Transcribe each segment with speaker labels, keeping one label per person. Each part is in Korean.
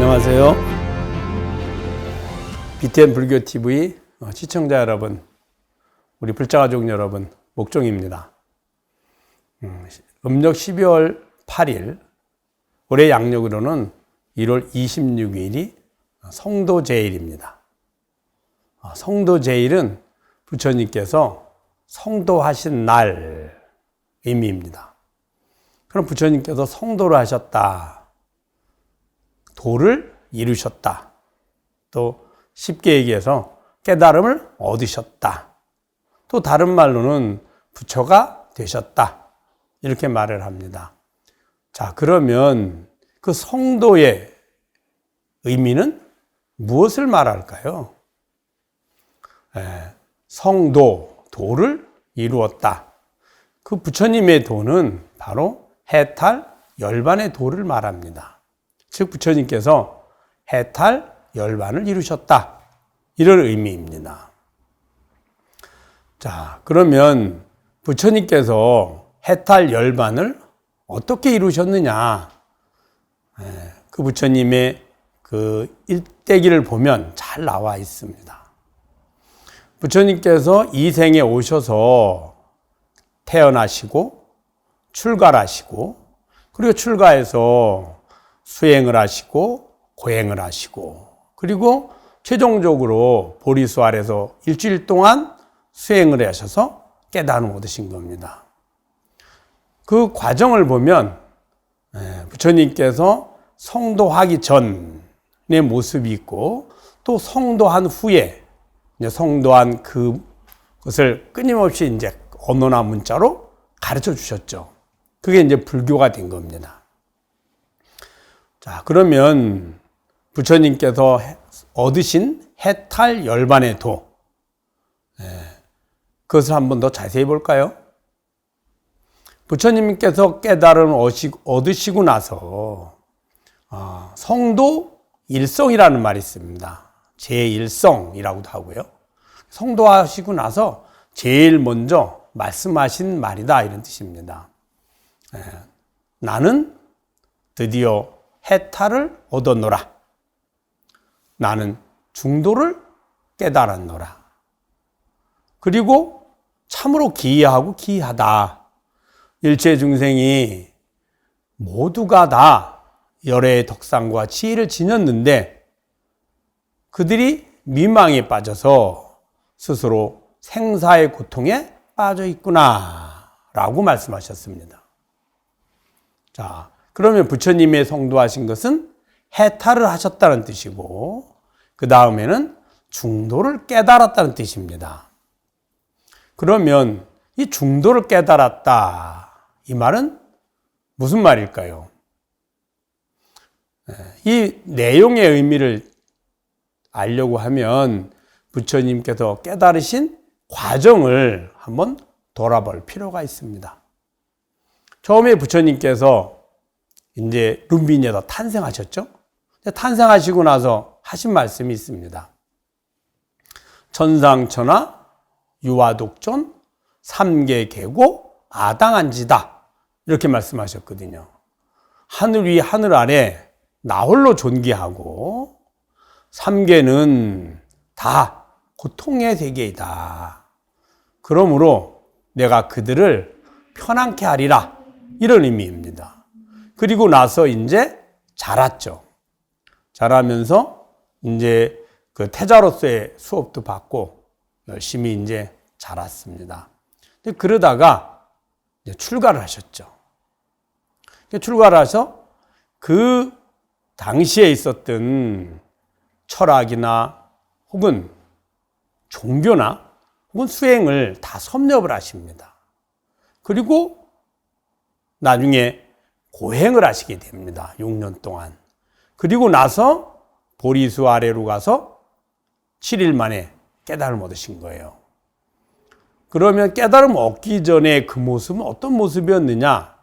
Speaker 1: 안녕하세요. BTN 불교TV 시청자 여러분, 우리 불자가족 여러분, 목종입니다. 음력 12월 8일, 올해 양력으로는 1월 26일이 성도제일입니다. 성도제일은 부처님께서 성도하신 날 의미입니다. 그럼 부처님께서 성도를 하셨다. 도를 이루셨다. 또 쉽게 얘기해서 깨달음을 얻으셨다. 또 다른 말로는 부처가 되셨다. 이렇게 말을 합니다. 자, 그러면 그 성도의 의미는 무엇을 말할까요? 성도, 도를 이루었다. 그 부처님의 도는 바로 해탈 열반의 도를 말합니다. 즉 부처님께서 해탈 열반을 이루셨다. 이런 의미입니다. 자, 그러면 부처님께서 해탈 열반을 어떻게 이루셨느냐? 그 부처님의 그 일대기를 보면 잘 나와 있습니다. 부처님께서 이 생에 오셔서 태어나시고 출가하시고 그리고 출가해서 수행을 하시고 고행을 하시고 그리고 최종적으로 보리수 아래서 일주일 동안 수행을 하셔서 깨달음을 얻으신 겁니다. 그 과정을 보면 부처님께서 성도하기 전의 모습이 있고 또 성도한 후에 성도한 그것을 끊임없이 이제 언어나 문자로 가르쳐 주셨죠. 그게 이제 불교가 된 겁니다. 자, 그러면 부처님께서 얻으신 해탈 열반의 도, 그것을 한번 더 자세히 볼까요? 부처님께서 깨달음을 얻으시고 나서 성도 일성이라는 말이 있습니다. 제1성이라고도 하고요. 성도하시고 나서 제일 먼저 말씀하신 말이다 이런 뜻입니다. 나는 드디어 해탈을 얻었노라. 나는 중도를 깨달았노라. 그리고 참으로 기이하고 기이하다. 일체 중생이 모두가 다 열애의 덕상과 지혜를 지녔는데 그들이 미망에 빠져서 스스로 생사의 고통에 빠져 있구나 라고 말씀하셨습니다. 자, 그러면 부처님의 성도하신 것은 해탈을 하셨다는 뜻이고 그 다음에는 중도를 깨달았다는 뜻입니다. 그러면 이 중도를 깨달았다 이 말은 무슨 말일까요? 이 내용의 의미를 알려고 하면 부처님께서 깨달으신 과정을 한번 돌아볼 필요가 있습니다. 처음에 부처님께서 이제 룸비니에서 탄생하셨죠? 탄생하시고 나서 하신 말씀이 있습니다. 천상천하 유화독존 삼계계고 아당한지다 이렇게 말씀하셨거든요. 하늘 위 하늘 아래 나홀로 존귀하고 삼계는 다 고통의 세계이다. 그러므로 내가 그들을 편안케 하리라 이런 의미입니다. 그리고 나서 이제 자랐죠. 자라면서 이제 그 태자로서의 수업도 받고 열심히 이제 자랐습니다. 그러다가 이제 출가를 하셨죠. 출가를 하셔서 그 당시에 있었던 철학이나 혹은 종교나 혹은 수행을 다 섭렵을 하십니다. 그리고 나중에 고행을 하시게 됩니다. 6년 동안. 그리고 나서 보리수 아래로 가서 7일 만에 깨달음을 얻으신 거예요. 그러면 깨달음 얻기 전에 그 모습은 어떤 모습이었느냐?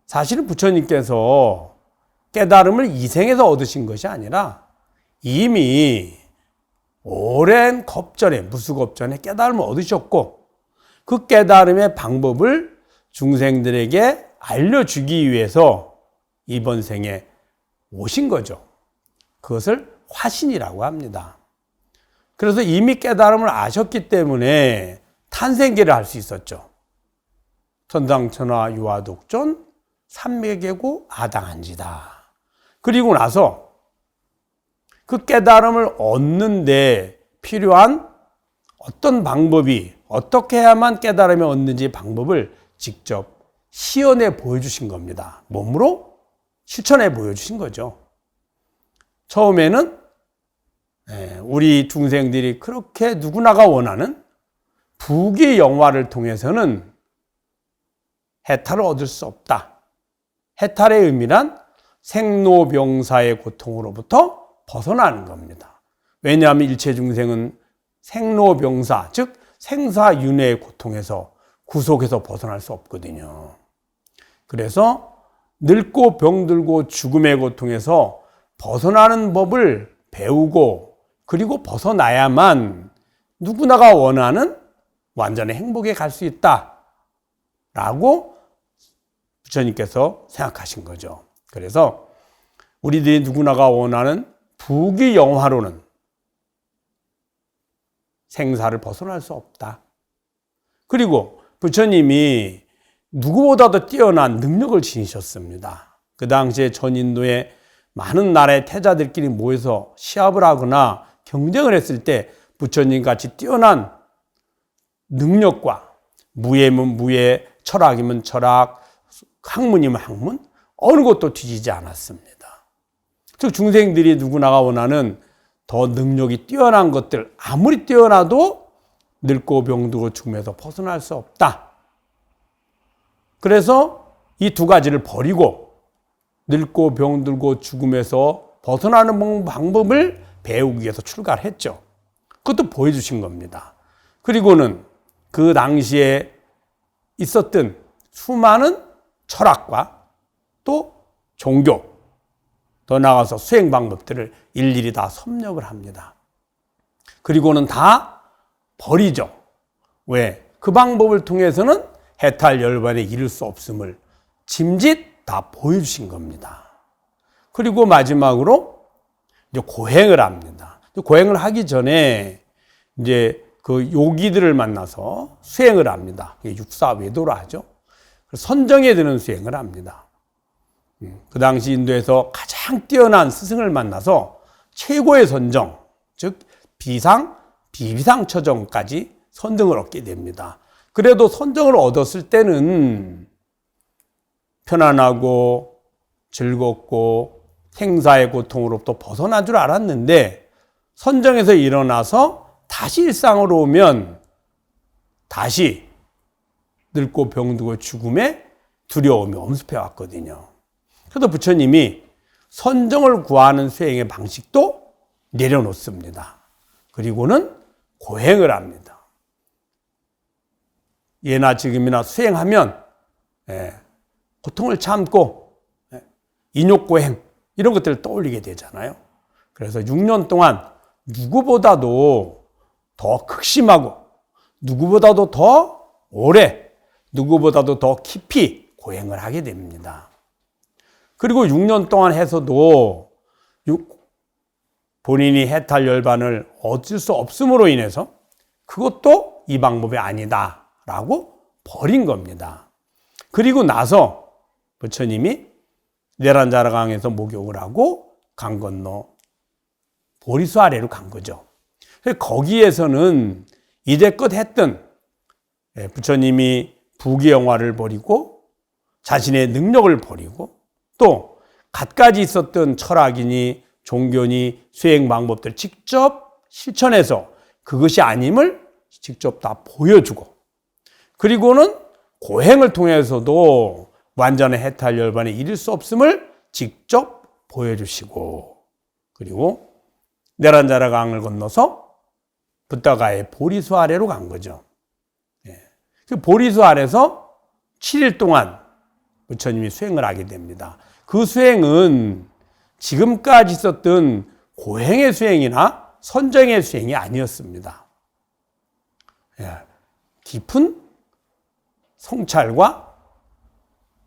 Speaker 1: 사실은 부처님께서 깨달음을 이 생에서 얻으신 것이 아니라 이미 오랜 겁전에, 무수겁전에 깨달음을 얻으셨고 그 깨달음의 방법을 중생들에게 알려주기 위해서 이번 생에 오신 거죠. 그것을 화신이라고 합니다. 그래서 이미 깨달음을 아셨기 때문에 탄생계를 할 수 있었죠. 천상천하 유아독존 삼매계고 아당한지다. 그리고 나서 그 깨달음을 얻는데 필요한 어떤 방법이, 어떻게 해야만 깨달음을 얻는지 방법을 직접 시연해 보여주신 겁니다. 몸으로 실천해 보여주신 거죠. 처음에는 우리 중생들이 그렇게 누구나가 원하는 부귀 영화를 통해서는 해탈을 얻을 수 없다. 해탈의 의미란 생로병사의 고통으로부터 벗어나는 겁니다. 왜냐하면 일체 중생은 생로병사, 즉 생사윤회의 고통에서 구속해서 벗어날 수 없거든요. 그래서 늙고 병들고 죽음의 고통에서 벗어나는 법을 배우고 그리고 벗어나야만 누구나가 원하는 완전히 행복에 갈 수 있다라고 부처님께서 생각하신 거죠. 그래서 우리들이 누구나가 원하는 부귀 영화로는 생사를 벗어날 수 없다. 그리고 부처님이 누구보다도 뛰어난 능력을 지니셨습니다. 그 당시에 전인도에 많은 나라의 태자들끼리 모여서 시합을 하거나 경쟁을 했을 때 부처님 같이 뛰어난 능력과 무예면 무예, 철학이면 철학, 학문이면 학문, 어느 것도 뒤지지 않았습니다. 즉 중생들이 누구나가 원하는 더 능력이 뛰어난 것들, 아무리 뛰어나도 늙고 병들고 죽음에서 벗어날 수 없다. 그래서 이 두 가지를 버리고 늙고 병들고 죽음에서 벗어나는 방법을 배우기 위해서 출가를 했죠. 그것도 보여주신 겁니다. 그리고는 그 당시에 있었던 수많은 철학과 또 종교, 더 나아가서 수행 방법들을 일일이 다 섭렵을 합니다. 그리고는 다 버리죠. 왜? 그 방법을 통해서는 해탈 열반에 이를 수 없음을 짐짓 다 보여주신 겁니다. 그리고 마지막으로 이제 고행을 합니다. 고행을 하기 전에 이제 그 요기들을 만나서 수행을 합니다. 육사외도라 하죠. 선정에 드는 수행을 합니다. 그 당시 인도에서 가장 뛰어난 스승을 만나서 최고의 선정, 즉 비상, 비비상 처정까지 선정을 얻게 됩니다. 그래도 선정을 얻었을 때는 편안하고 즐겁고 생사의 고통으로부터 벗어난 줄 알았는데 선정에서 일어나서 다시 일상으로 오면 다시 늙고 병들고 죽음의 두려움이 엄습해 왔거든요. 그래서 부처님이 선정을 구하는 수행의 방식도 내려놓습니다. 그리고는 고행을 합니다. 예나 지금이나 수행하면 고통을 참고 인욕고행 이런 것들을 떠올리게 되잖아요. 그래서 6년 동안 누구보다도 더 극심하고 누구보다도 더 오래 누구보다도 더 깊이 고행을 하게 됩니다. 그리고 6년 동안 해서도 본인이 해탈 열반을 얻을 수 없음으로 인해서 그것도 이 방법이 아니다라고 버린 겁니다. 그리고 나서 부처님이 내란자라강에서 목욕을 하고 강 건너 보리수 아래로 간 거죠. 거기에서는 이제껏 했던 부처님이 부귀영화를 버리고 자신의 능력을 버리고 또 갖가지 있었던 철학이니 종교니 수행 방법들을 직접 실천해서 그것이 아님을 직접 다 보여주고 그리고는 고행을 통해서도 완전한 해탈 열반에 이를 수 없음을 직접 보여주시고 그리고 내란자라강을 건너서 붓다가의 보리수 아래로 간 거죠. 그 보리수 아래서 7일 동안 부처님이 수행을 하게 됩니다. 그 수행은 지금까지 있었던 고행의 수행이나 선정의 수행이 아니었습니다. 깊은 성찰과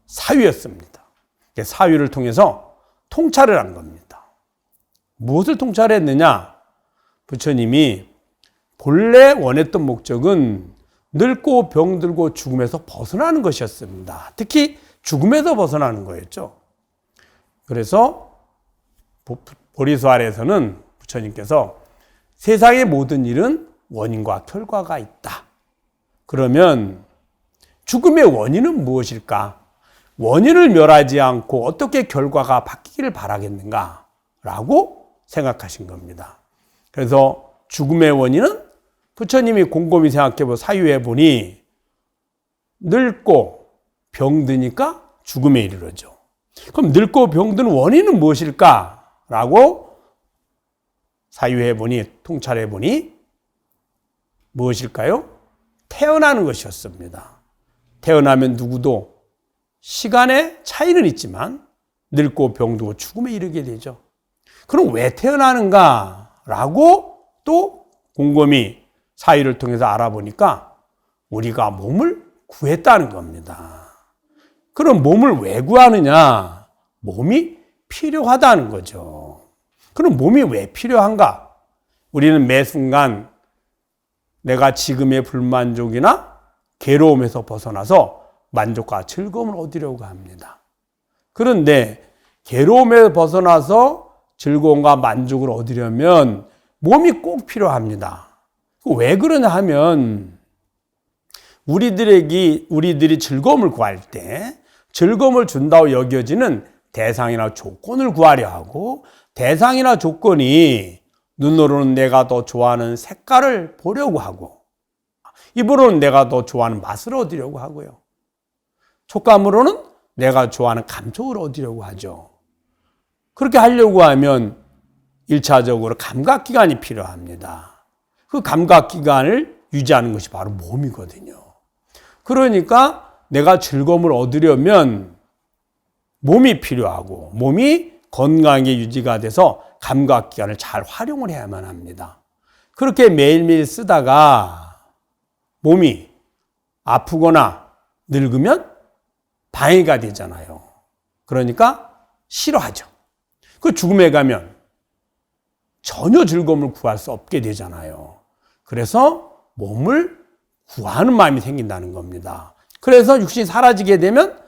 Speaker 1: 사유였습니다. 사유를 통해서 통찰을 한 겁니다. 무엇을 통찰했느냐? 부처님이 본래 원했던 목적은 늙고 병들고 죽음에서 벗어나는 것이었습니다. 특히 죽음에서 벗어나는 거였죠. 그래서 보리수활에서는 부처님께서 세상의 모든 일은 원인과 결과가 있다. 그러면 죽음의 원인은 무엇일까? 원인을 멸하지 않고 어떻게 결과가 바뀌기를 바라겠는가? 라고 생각하신 겁니다. 그래서 죽음의 원인은 부처님이 곰곰이 생각해보고 사유해보니 늙고 병드니까 죽음에 이르러죠. 그럼 늙고 병드는 원인은 무엇일까? 라고 사유해보니, 통찰해보니 무엇일까요? 태어나는 것이었습니다. 태어나면 누구도 시간의 차이는 있지만 늙고 병들고 죽음에 이르게 되죠. 그럼 왜 태어나는가? 라고 또 곰곰이 사유를 통해서 알아보니까 우리가 몸을 구했다는 겁니다. 그럼 몸을 왜 구하느냐? 몸이 필요하다는 거죠. 그럼 몸이 왜 필요한가? 우리는 매 순간 내가 지금의 불만족이나 괴로움에서 벗어나서 만족과 즐거움을 얻으려고 합니다. 그런데 괴로움에서 벗어나서 즐거움과 만족을 얻으려면 몸이 꼭 필요합니다. 왜 그러냐 하면 우리들이 즐거움을 구할 때 즐거움을 준다고 여겨지는 대상이나 조건을 구하려 하고 대상이나 조건이 눈으로는 내가 더 좋아하는 색깔을 보려고 하고 입으로는 내가 더 좋아하는 맛을 얻으려고 하고요. 촉감으로는 내가 좋아하는 감촉을 얻으려고 하죠. 그렇게 하려고 하면 1차적으로 감각기관이 필요합니다. 그 감각기관을 유지하는 것이 바로 몸이거든요. 그러니까 내가 즐거움을 얻으려면 몸이 필요하고 몸이 건강하게 유지가 돼서 감각기관을 잘 활용을 해야만 합니다. 그렇게 매일매일 쓰다가 몸이 아프거나 늙으면 방해가 되잖아요. 그러니까 싫어하죠. 그 죽음에 가면 전혀 즐거움을 구할 수 없게 되잖아요. 그래서 몸을 구하는 마음이 생긴다는 겁니다. 그래서 육신이 사라지게 되면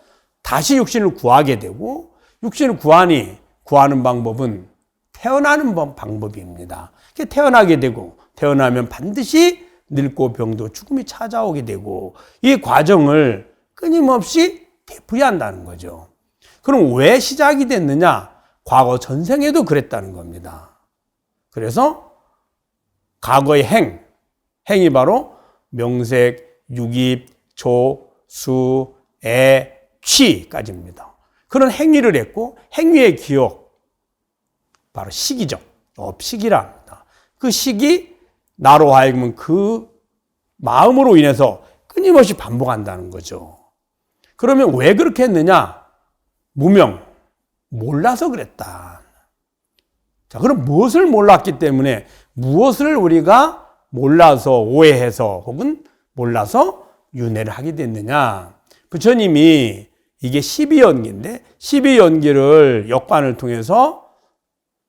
Speaker 1: 다시 육신을 구하게 되고 육신을 구하는 방법은 태어나는 방법입니다. 태어나게 되고 태어나면 반드시 늙고 병도 죽음이 찾아오게 되고 이 과정을 끊임없이 되풀이한다는 거죠. 그럼 왜 시작이 됐느냐? 과거 전생에도 그랬다는 겁니다. 그래서 과거의 행이 바로 명색, 육입, 조, 수, 애, 취까지입니다. 그런 행위를 했고 행위의 기억, 바로 식이죠. 업식이라 합니다. 그 식이 나로 하여금 그 마음으로 인해서 끊임없이 반복한다는 거죠. 그러면 왜 그렇게 했느냐? 무명, 몰라서 그랬다. 자, 그럼 무엇을 몰랐기 때문에 무엇을 우리가 몰라서 오해해서 혹은 몰라서 윤회를 하게 됐느냐? 부처님이 이게 12연기인데 12연기를 역관을 통해서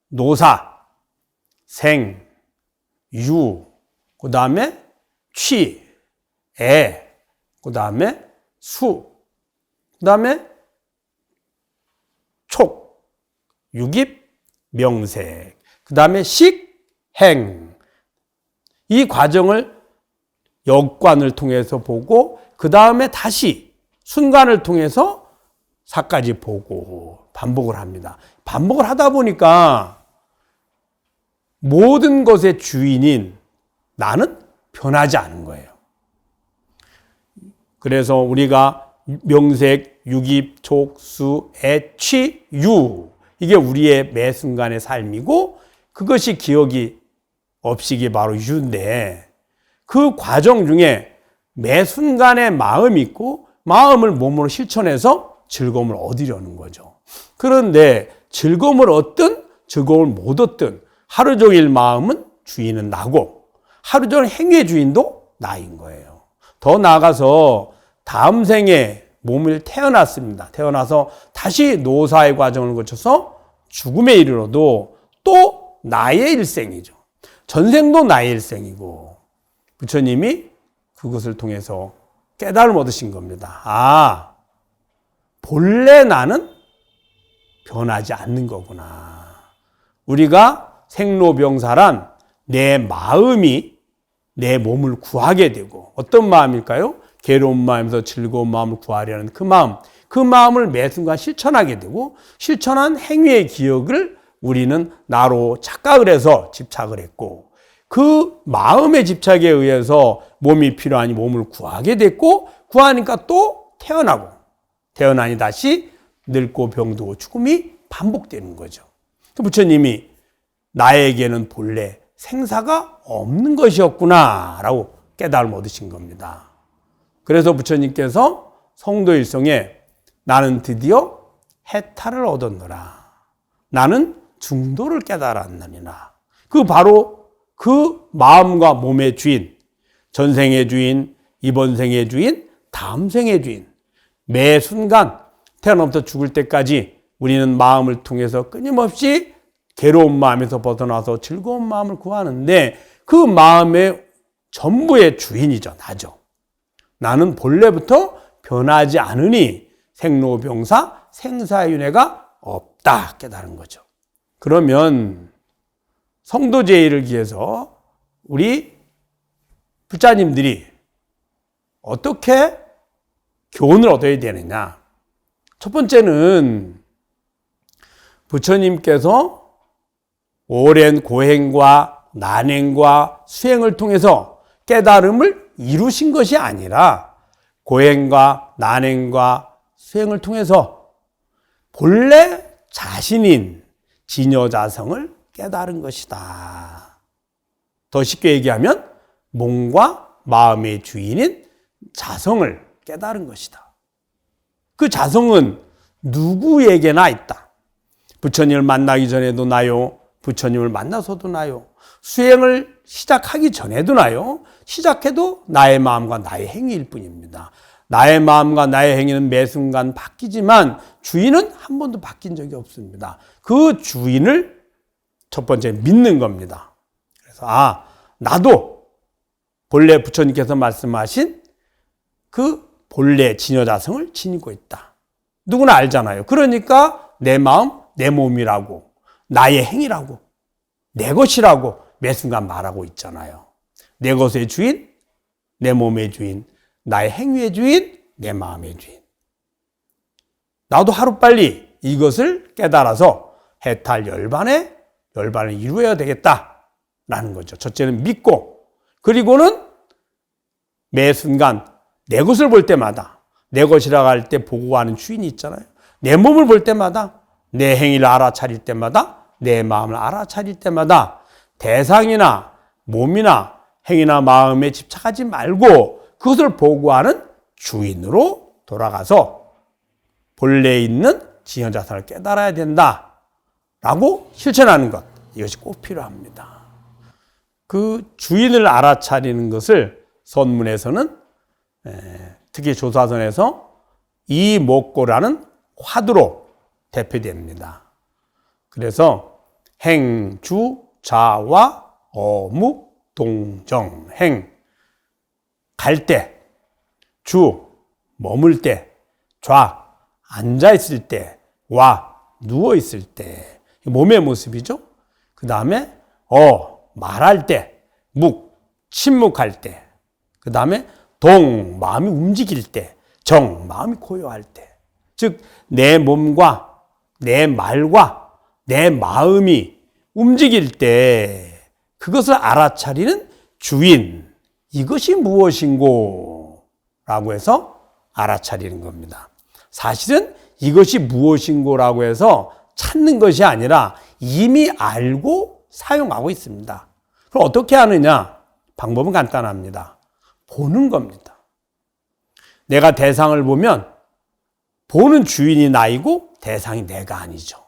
Speaker 1: 노사, 생, 유, 그 다음에 취, 애, 그 다음에 수, 그 다음에 촉, 육입, 명색, 그 다음에 식, 행. 이 과정을 역관을 통해서 보고 그 다음에 다시 순간을 통해서 사까지 보고 반복을 합니다. 반복을 하다 보니까 모든 것의 주인인 나는 변하지 않은 거예요. 그래서 우리가 명색, 육입, 촉, 수, 애, 취, 유 이게 우리의 매 순간의 삶이고 그것이 기억이 업식이 바로 유인데 그 과정 중에 매 순간의 마음이 있고 마음을 몸으로 실천해서 즐거움을 얻으려는 거죠. 그런데 즐거움을 얻든 즐거움을 못 얻든 하루 종일 마음은 주인은 나고 하루 종일 행위의 주인도 나인 거예요. 더 나아가서 다음 생에 몸을 태어났습니다. 태어나서 다시 노사의 과정을 거쳐서 죽음에 이르러도 또 나의 일생이죠. 전생도 나의 일생이고 부처님이 그것을 통해서 깨달음을 얻으신 겁니다. 아, 본래 나는 변하지 않는 거구나. 우리가 생로병사란 내 마음이 내 몸을 구하게 되고 어떤 마음일까요? 괴로운 마음에서 즐거운 마음을 구하려는 그 마음을 매 순간 실천하게 되고 실천한 행위의 기억을 우리는 나로 착각을 해서 집착을 했고 그 마음의 집착에 의해서 몸이 필요하니 몸을 구하게 됐고 구하니까 또 태어나니 다시 늙고 병들고 죽음이 반복되는 거죠. 부처님이 나에게는 본래 생사가 없는 것이었구나 라고 깨달음을 얻으신 겁니다. 그래서 부처님께서 성도일성에 나는 드디어 해탈을 얻었노라. 나는 중도를 깨달았느니라. 그 바로 그 마음과 몸의 주인, 전생의 주인, 이번 생의 주인, 다음 생의 주인. 매 순간 태어나부터 죽을 때까지 우리는 마음을 통해서 끊임없이 괴로운 마음에서 벗어나서 즐거운 마음을 구하는데 그 마음의 전부의 주인이죠. 나죠. 나는 본래부터 변하지 않으니 생로병사 생사윤회가 없다 깨달은 거죠. 그러면 성도제의를 기해서 우리 불자님들이 어떻게 교훈을 얻어야 되느냐. 첫 번째는 부처님께서 오랜 고행과 난행과 수행을 통해서 깨달음을 이루신 것이 아니라 고행과 난행과 수행을 통해서 본래 자신인 진여자성을 깨달은 것이다. 더 쉽게 얘기하면 몸과 마음의 주인인 자성을 깨달은 것이다. 그 자성은 누구에게나 있다. 부처님을 만나기 전에도 나요. 부처님을 만나서도 나요. 수행을 시작하기 전에도 나요. 시작해도 나의 마음과 나의 행위일 뿐입니다. 나의 마음과 나의 행위는 매 순간 바뀌지만 주인은 한 번도 바뀐 적이 없습니다. 그 주인을 첫 번째 믿는 겁니다. 그래서 나도 본래 부처님께서 말씀하신 그 본래 진여자성을 지니고 있다. 누구나 알잖아요. 그러니까 내 마음, 내 몸이라고 나의 행위라고 내 것이라고 매 순간 말하고 있잖아요. 내 것의 주인, 내 몸의 주인, 나의 행위의 주인, 내 마음의 주인. 나도 하루빨리 이것을 깨달아서 해탈 열반을 이루어야 되겠다라는 거죠. 첫째는 믿고, 그리고는 매 순간 내 것을 볼 때마다, 내 것이라고 할 때 보고 하는 주인이 있잖아요. 내 몸을 볼 때마다, 내 행위를 알아차릴 때마다, 내 마음을 알아차릴 때마다 대상이나 몸이나 행위나 마음에 집착하지 말고 그것을 보고하는 주인으로 돌아가서 본래 있는 진여자성을 깨달아야 된다라고 실천하는 것, 이것이 꼭 필요합니다. 그 주인을 알아차리는 것을 선문에서는 특히 조사선에서 이목고라는 화두로 대표됩니다. 그래서 행, 주, 자와 어묵, 동정, 행, 갈 때, 주, 머물 때, 좌, 앉아있을 때, 와, 누워있을 때, 몸의 모습이죠. 그 다음에 말할 때, 묵, 침묵할 때, 그 다음에 동, 마음이 움직일 때, 정, 마음이 고요할 때. 즉, 내 몸과 내 말과 내 마음이 움직일 때 그것을 알아차리는 주인, 이것이 무엇인고? 라고 해서 알아차리는 겁니다. 사실은 이것이 무엇인고라고 해서 찾는 것이 아니라 이미 알고 사용하고 있습니다. 그럼 어떻게 하느냐? 방법은 간단합니다. 보는 겁니다. 내가 대상을 보면 보는 주인이 나이고 대상이 내가 아니죠.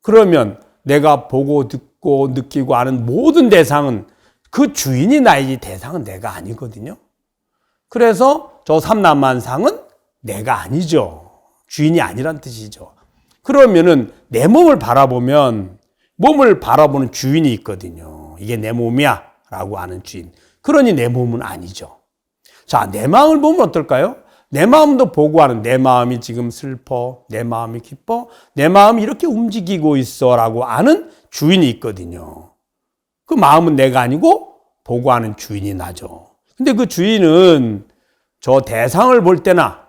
Speaker 1: 그러면 내가 보고 듣고 느끼고 아는 모든 대상은 그 주인이 나이지 대상은 내가 아니거든요. 그래서 저 삼라만상은 내가 아니죠. 주인이 아니란 뜻이죠. 그러면은 내 몸을 바라보면 몸을 바라보는 주인이 있거든요. 이게 내 몸이야 라고 하는 주인. 그러니 내 몸은 아니죠. 자, 내 마음을 보면 어떨까요? 내 마음도 보고하는, 내 마음이 지금 슬퍼, 내 마음이 기뻐, 내 마음이 이렇게 움직이고 있어 라고 아는 주인이 있거든요. 그 마음은 내가 아니고 보고하는 주인이 나죠. 근데 그 주인은 저 대상을 볼 때나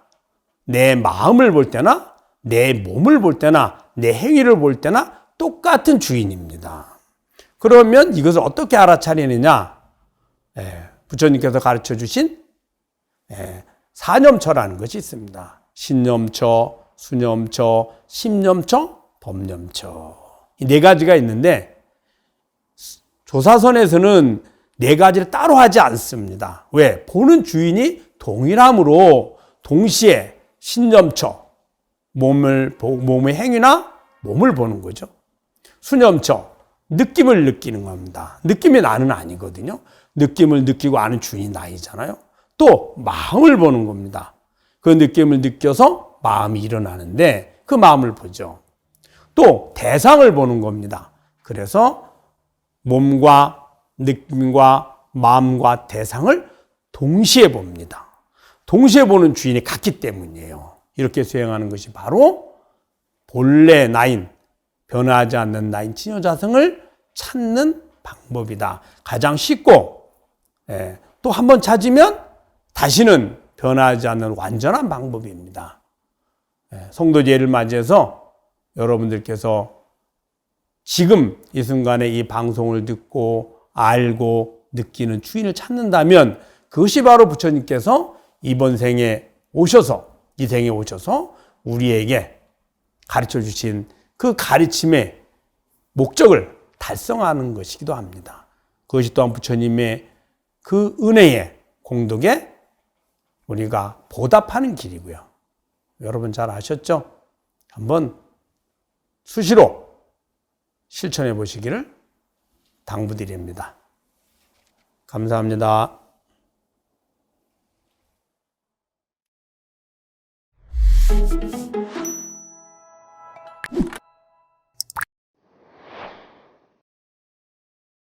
Speaker 1: 내 마음을 볼 때나 내 몸을 볼 때나 내 행위를 볼 때나 똑같은 주인입니다. 그러면 이것을 어떻게 알아차리느냐? 부처님께서 가르쳐 주신 사념처라는 것이 있습니다. 신념처, 수념처, 심념처, 법념처. 이 네 가지가 있는데 조사선에서는 네 가지를 따로 하지 않습니다. 왜? 보는 주인이 동일함으로 동시에 신념처, 몸의 행위나 몸을 보는 거죠. 수념처, 느낌을 느끼는 겁니다. 느낌이 나는 아니거든요. 느낌을 느끼고 아는 주인이 나이잖아요. 또 마음을 보는 겁니다. 그 느낌을 느껴서 마음이 일어나는데 그 마음을 보죠. 또 대상을 보는 겁니다. 그래서 몸과 느낌과 마음과 대상을 동시에 봅니다. 동시에 보는 주인이 같기 때문이에요. 이렇게 수행하는 것이 바로 본래 나인, 변하지 않는 나인 치녀자성을 찾는 방법이다. 가장 쉽고 또 한 번 찾으면 다시는 변하지 않는 완전한 방법입니다. 성도제를 맞이해서 여러분들께서 지금 이 순간에 이 방송을 듣고 알고 느끼는 주인을 찾는다면 그것이 바로 부처님께서 이번 생에 오셔서 이 생에 오셔서 우리에게 가르쳐 주신 그 가르침의 목적을 달성하는 것이기도 합니다. 그것이 또한 부처님의 그 은혜의 공덕에 우리가 보답하는 길이고요. 여러분 잘 아셨죠? 한번 수시로 실천해 보시기를 당부드립니다. 감사합니다.